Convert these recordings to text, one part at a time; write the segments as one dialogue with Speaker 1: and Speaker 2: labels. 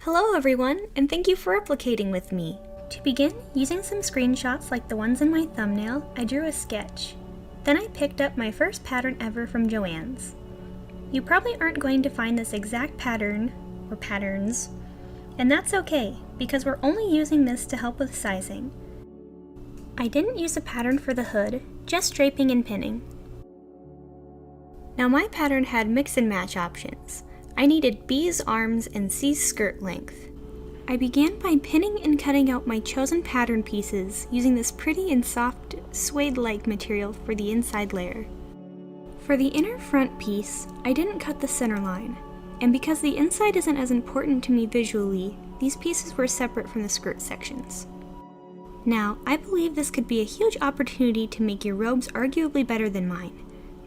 Speaker 1: Hello everyone, and thank you for replicating with me. To begin, using some screenshots like the ones in my thumbnail, I drew a sketch. Then I picked up my first pattern ever from Joann's. You probably aren't going to find this exact pattern, or patterns, and that's okay, because we're only using this to help with sizing. I didn't use a pattern for the hood, just draping and pinning. Now my pattern had mix and match options. I needed B's arms and C's skirt length. I began by pinning and cutting out my chosen pattern pieces using this pretty and soft suede-like material for the inside layer. For the inner front piece, I didn't cut the center line, and because the inside isn't as important to me visually, these pieces were separate from the skirt sections. Now, I believe this could be a huge opportunity to make your robes arguably better than mine.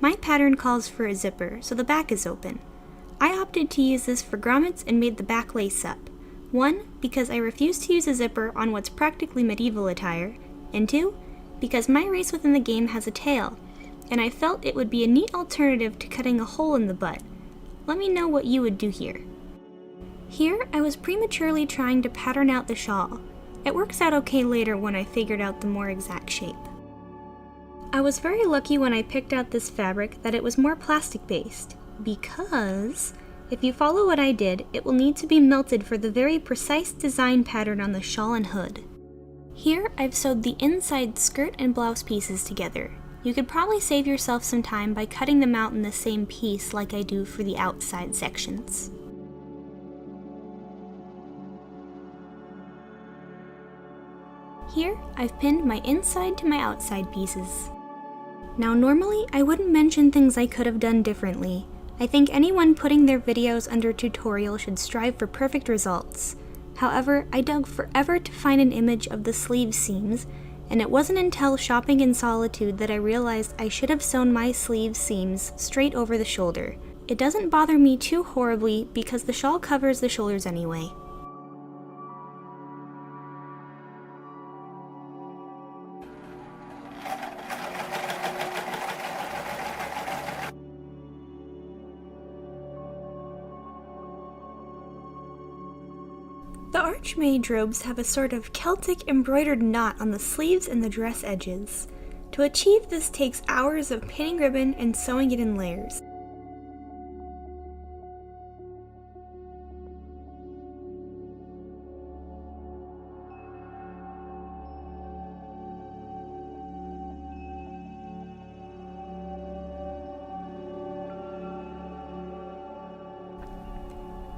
Speaker 1: My pattern calls for a zipper, so the back is open. I opted to use this for grommets and made the back lace up. 1, because I refuse to use a zipper on what's practically medieval attire, and 2, because my race within the game has a tail, and I felt it would be a neat alternative to cutting a hole in the butt. Let me know what you would do here. Here, I was prematurely trying to pattern out the shawl. It works out okay later when I figured out the more exact shape. I was very lucky when I picked out this fabric that it was more plastic-based, because if you follow what I did, it will need to be melted for the very precise design pattern on the shawl and hood. Here, I've sewed the inside skirt and blouse pieces together. You could probably save yourself some time by cutting them out in the same piece like I do for the outside sections. Here, I've pinned my inside to my outside pieces. Now normally, I wouldn't mention things I could have done differently. I think anyone putting their videos under tutorial should strive for perfect results. However, I dug forever to find an image of the sleeve seams, and it wasn't until shopping in solitude that I realized I should have sewn my sleeve seams straight over the shoulder. It doesn't bother me too horribly because the shawl covers the shoulders anyway. The Mage robes have a sort of Celtic embroidered knot on the sleeves and the dress edges. To achieve this takes hours of pinning ribbon and sewing it in layers.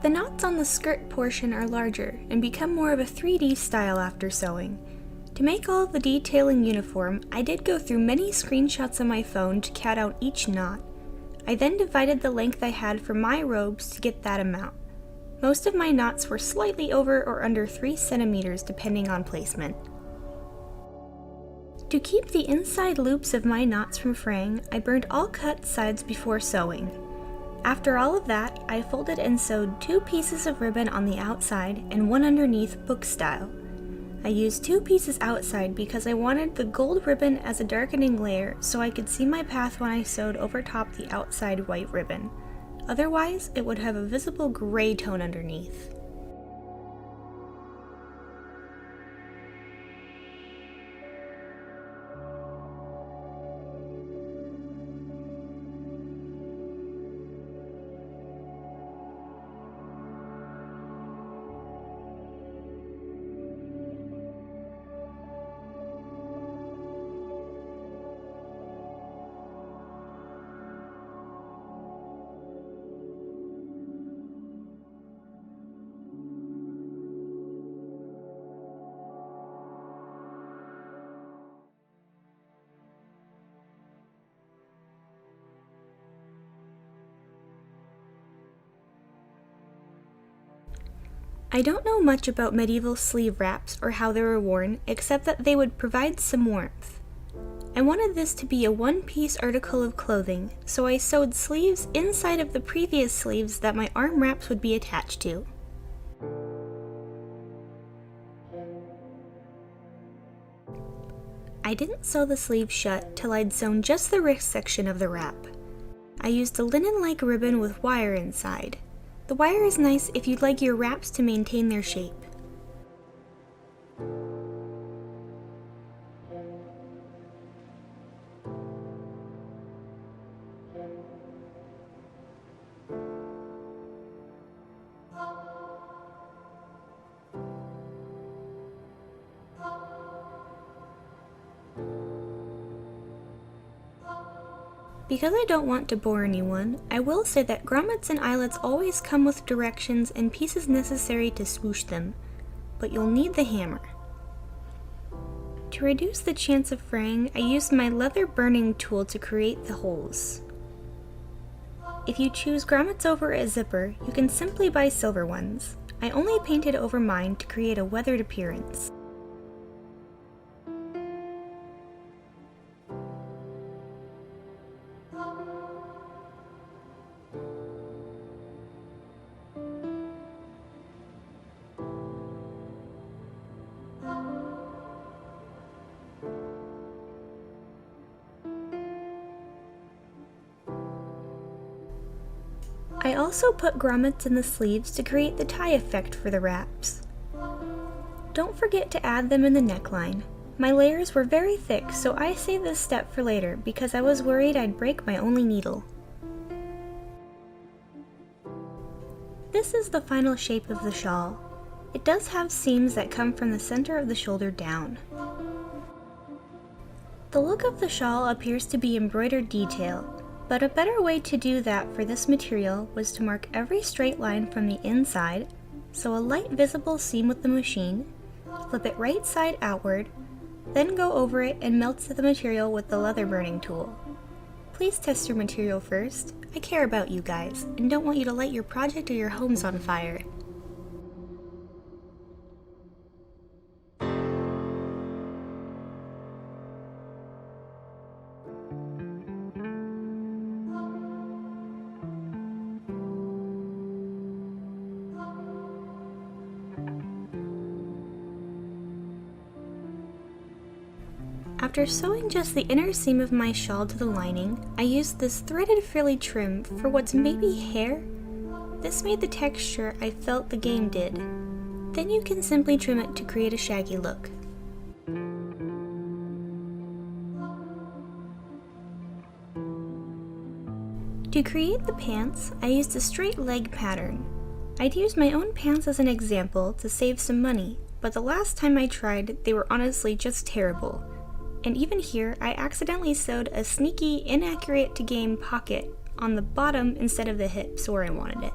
Speaker 1: The knots on the skirt portion are larger and become more of a 3D style after sewing. To make all of the detailing uniform, I did go through many screenshots on my phone to cut out each knot. I then divided the length I had for my robes to get that amount. Most of my knots were slightly over or under 3 centimeters depending on placement. To keep the inside loops of my knots from fraying, I burned all cut sides before sewing. After all of that, I folded and sewed 2 pieces of ribbon on the outside and one underneath book style. I used 2 pieces outside because I wanted the gold ribbon as a darkening layer so I could see my path when I sewed over top the outside white ribbon. Otherwise, it would have a visible gray tone underneath. I don't know much about medieval sleeve wraps or how they were worn, except that they would provide some warmth. I wanted this to be a one-piece article of clothing, so I sewed sleeves inside of the previous sleeves that my arm wraps would be attached to. I didn't sew the sleeve shut till I'd sewn just the wrist section of the wrap. I used a linen-like ribbon with wire inside. The wire is nice if you'd like your wraps to maintain their shape. Because I don't want to bore anyone, I will say that grommets and eyelets always come with directions and pieces necessary to swoosh them, but you'll need the hammer. To reduce the chance of fraying, I used my leather burning tool to create the holes. If you choose grommets over a zipper, you can simply buy silver ones. I only painted over mine to create a weathered appearance. I also put grommets in the sleeves to create the tie effect for the wraps. Don't forget to add them in the neckline. My layers were very thick, so I saved this step for later because I was worried I'd break my only needle. This is the final shape of the shawl. It does have seams that come from the center of the shoulder down. The look of the shawl appears to be embroidered detail, but a better way to do that for this material was to mark every straight line from the inside, so a light visible seam with the machine, flip it right side outward, then go over it and melt the material with the leather burning tool. Please test your material first. I care about you guys, and don't want you to light your project or your homes on fire. After sewing just the inner seam of my shawl to the lining, I used this threaded frilly trim for what's maybe hair. This made the texture I felt the game did. Then you can simply trim it to create a shaggy look. To create the pants, I used a straight leg pattern. I'd used my own pants as an example to save some money, but the last time I tried, they were honestly just terrible. And even here, I accidentally sewed a sneaky, inaccurate to game pocket on the bottom instead of the hips where I wanted it.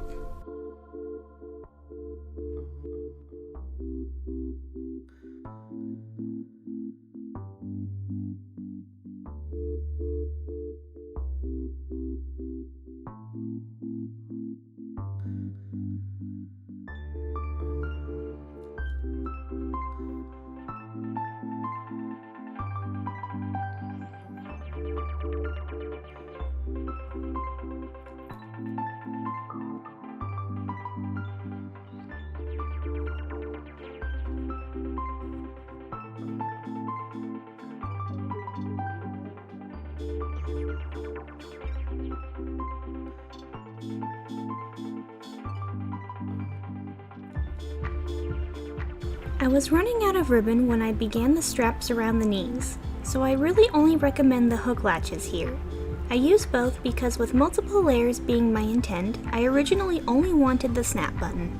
Speaker 1: I was running out of ribbon when I began the straps around the knees, so I really only recommend the hook latches here. I use both because with multiple layers being my intent, I originally only wanted the snap button.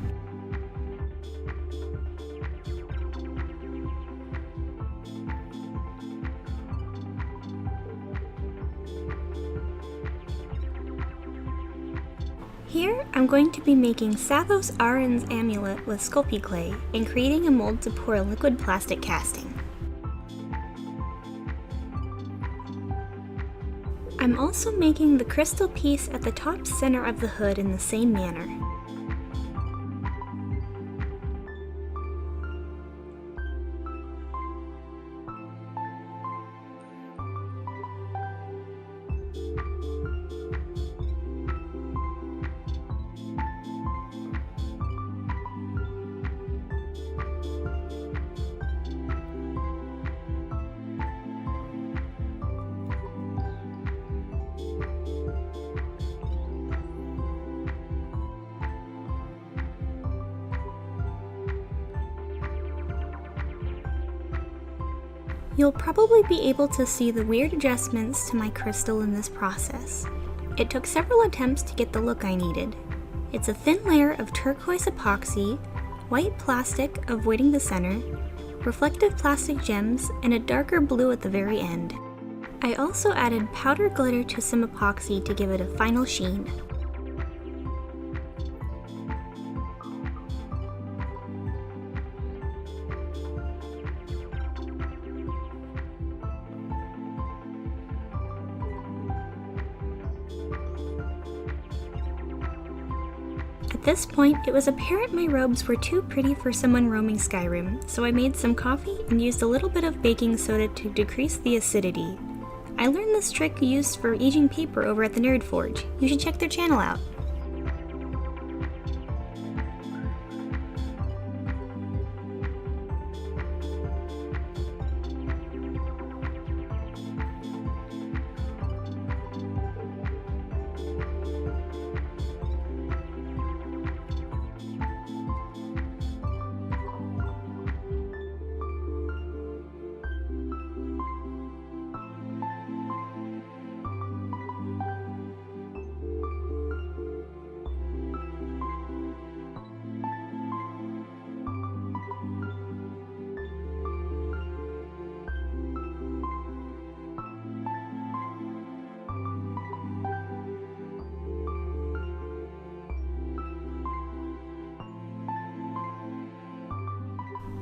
Speaker 1: Here, I'm going to be making Sathos Arin's amulet with Sculpey clay and creating a mold to pour a liquid plastic casting. I'm also making the crystal piece at the top center of the hood in the same manner. You'll probably be able to see the weird adjustments to my crystal in this process. It took several attempts to get the look I needed. It's a thin layer of turquoise epoxy, white plastic avoiding the center, reflective plastic gems, and a darker blue at the very end. I also added powdered glitter to some epoxy to give it a final sheen. At this point, it was apparent my robes were too pretty for someone roaming Skyrim, so I made some coffee and used a little bit of baking soda to decrease the acidity. I learned this trick used for aging paper over at the Nerd Forge. You should check their channel out.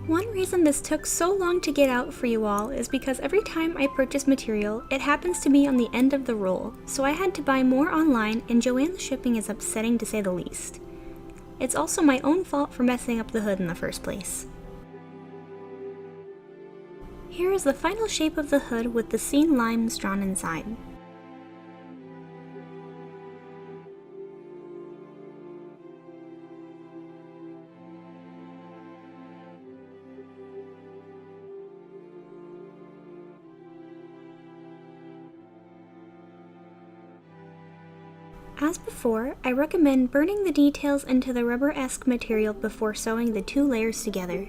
Speaker 1: One reason this took so long to get out for you all is because every time I purchase material, it happens to be on the end of the roll, so I had to buy more online, and Joanne's shipping is upsetting to say the least. It's also my own fault for messing up the hood in the first place. Here is the final shape of the hood with the seen lines drawn inside. As before, I recommend burning the details into the rubber-esque material before sewing the two layers together.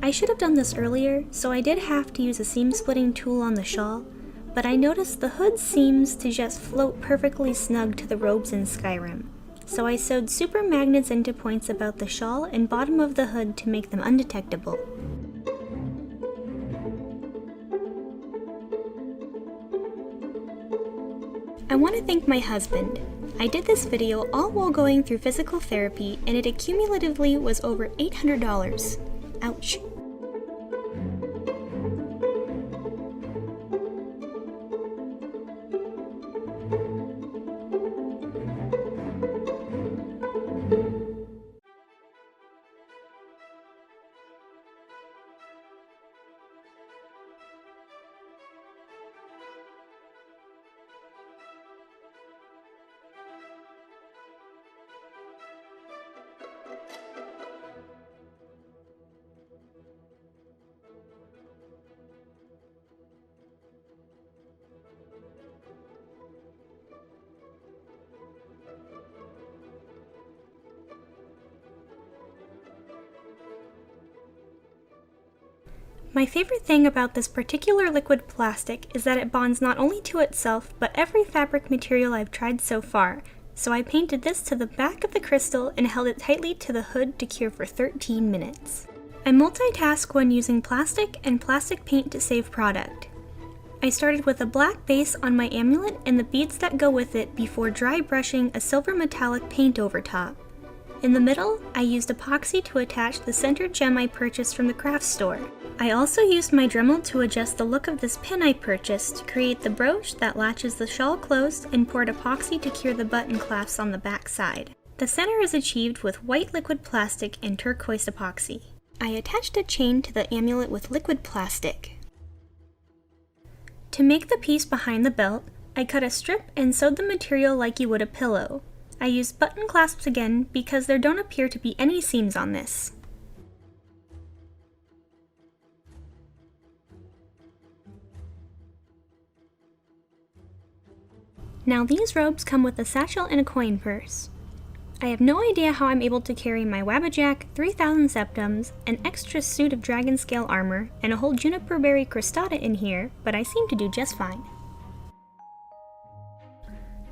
Speaker 1: I should have done this earlier, so I did have to use a seam splitting tool on the shawl, but I noticed the hood seems to just float perfectly snug to the robes in Skyrim, so I sewed super magnets into points about the shawl and bottom of the hood to make them undetectable. I want to thank my husband. I did this video all while going through physical therapy, and it accumulatively was over $800. Ouch. My favorite thing about this particular liquid plastic is that it bonds not only to itself, but every fabric material I've tried so far, so I painted this to the back of the crystal and held it tightly to the hood to cure for 13 minutes. I multitask when using plastic and plastic paint to save product. I started with a black base on my amulet and the beads that go with it before dry brushing a silver metallic paint over top. In the middle, I used epoxy to attach the center gem I purchased from the craft store. I also used my Dremel to adjust the look of this pin I purchased to create the brooch that latches the shawl closed, and poured epoxy to cure the button clasps on the back side. The center is achieved with white liquid plastic and turquoise epoxy. I attached a chain to the amulet with liquid plastic. To make the piece behind the belt, I cut a strip and sewed the material like you would a pillow. I used button clasps again because there don't appear to be any seams on this. Now these robes come with a satchel and a coin purse. I have no idea how I'm able to carry my Wabbajack, 3000 septums, an extra suit of dragon scale armor, and a whole juniper berry crostata in here, but I seem to do just fine.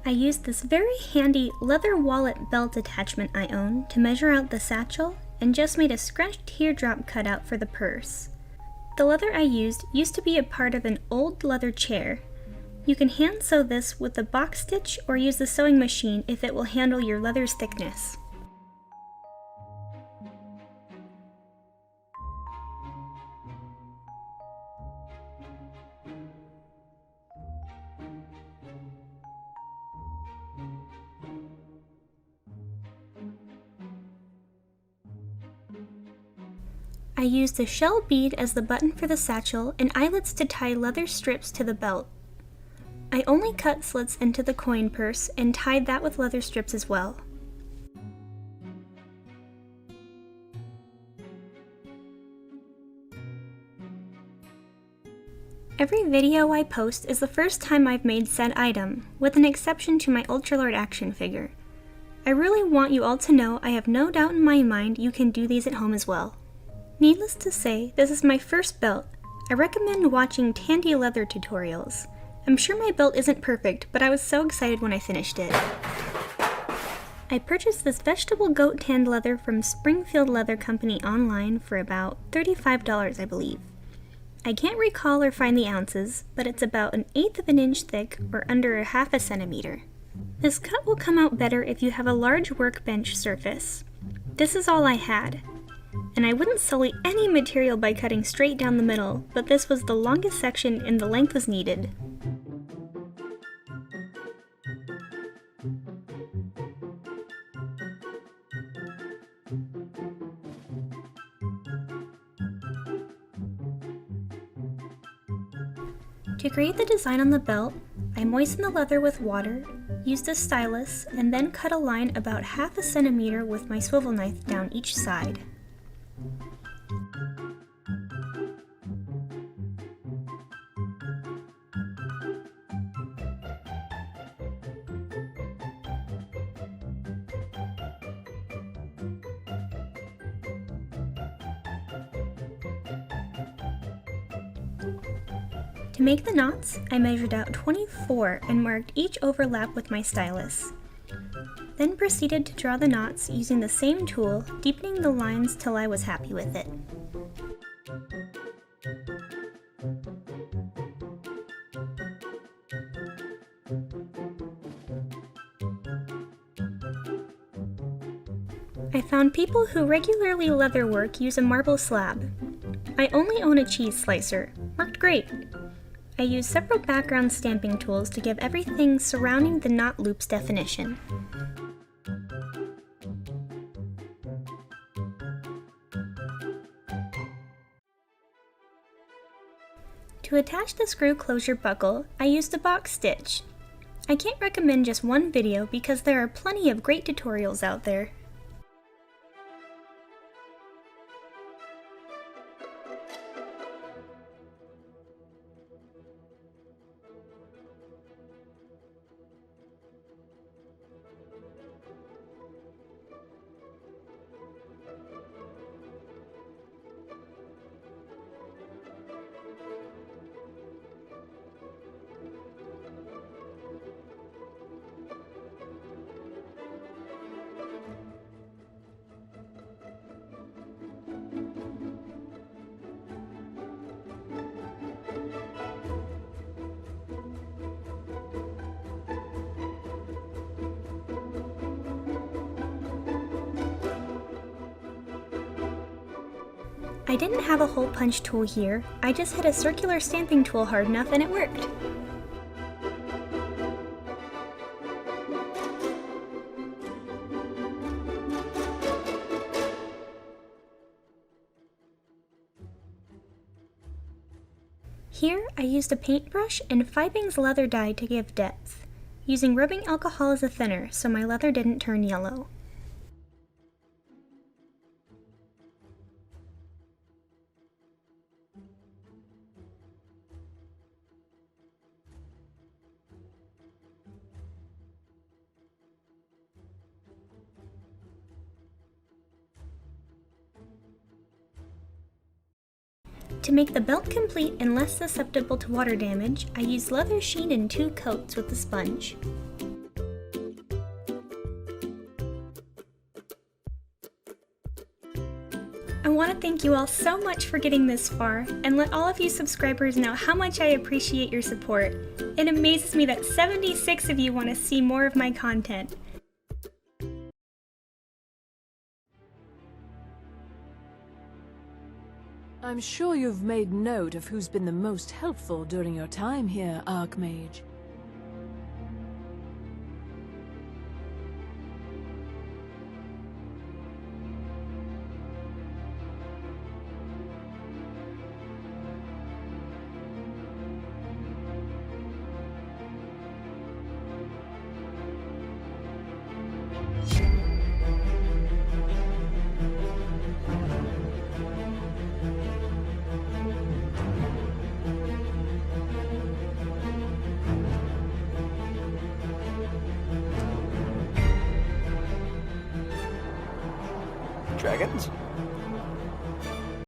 Speaker 1: I used this very handy leather wallet belt attachment I own to measure out the satchel, and just made a scratched teardrop cutout for the purse. The leather I used to be a part of an old leather chair. You can hand sew this with a box stitch or use the sewing machine if it will handle your leather's thickness. I used a shell bead as the button for the satchel and eyelets to tie leather strips to the belt. I only cut slits into the coin purse and tied that with leather strips as well. Every video I post is the first time I've made said item, with an exception to my Ultralord action figure. I really want you all to know I have no doubt in my mind you can do these at home as well. Needless to say, this is my first belt. I recommend watching Tandy Leather tutorials. I'm sure my belt isn't perfect, but I was so excited when I finished it. I purchased this vegetable goat tanned leather from Springfield Leather Company online for about $35, I believe. I can't recall or find the ounces, but it's about 1/8 of an inch thick or under 1/2 centimeter. This cut will come out better if you have a large workbench surface. This is all I had. And I wouldn't sully any material by cutting straight down the middle, but this was the longest section and the length was needed. To create the design on the belt, I moistened the leather with water, used a stylus, and then cut a line about 1/2 centimeter with my swivel knife down each side. To make the knots, I measured out 24 and marked each overlap with my stylus. Then proceeded to draw the knots using the same tool, deepening the lines till I was happy with it. I found people who regularly leatherwork use a marble slab. I only own a cheese slicer. Worked great. I used several background stamping tools to give everything surrounding the knot loops definition. To attach the screw closure buckle, I used a box stitch. I can't recommend just one video because there are plenty of great tutorials out there. I didn't have a hole punch tool here, I just hit a circular stamping tool hard enough and it worked. Here, I used a paintbrush and Fibing's leather dye to give depth, using rubbing alcohol as a thinner so my leather didn't turn yellow. To make the belt complete and less susceptible to water damage, I used leather sheen in 2 coats with the sponge. I want to thank you all so much for getting this far, and let all of you subscribers know how much I appreciate your support. It amazes me that 76 of you want to see more of my content.
Speaker 2: I'm sure you've made note of who's been the most helpful during your time here, Archmage.
Speaker 3: Dragons?